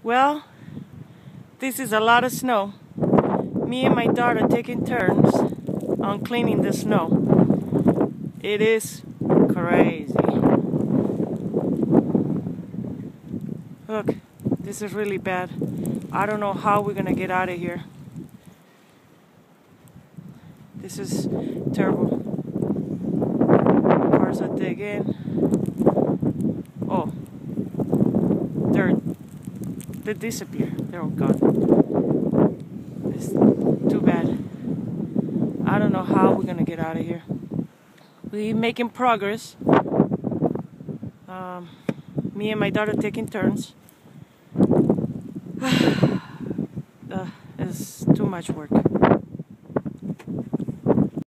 Well, this is a lot of snow. Me and my daughter taking turns on cleaning the snow. It is crazy. Look, this is really bad. I don't know how we're gonna get out of here. This is terrible. Cars are digging. Oh, they disappear. They're all gone. It's too bad. I don't know how we're gonna get out of here. We're making progress. Me and my daughter taking turns. It's too much work.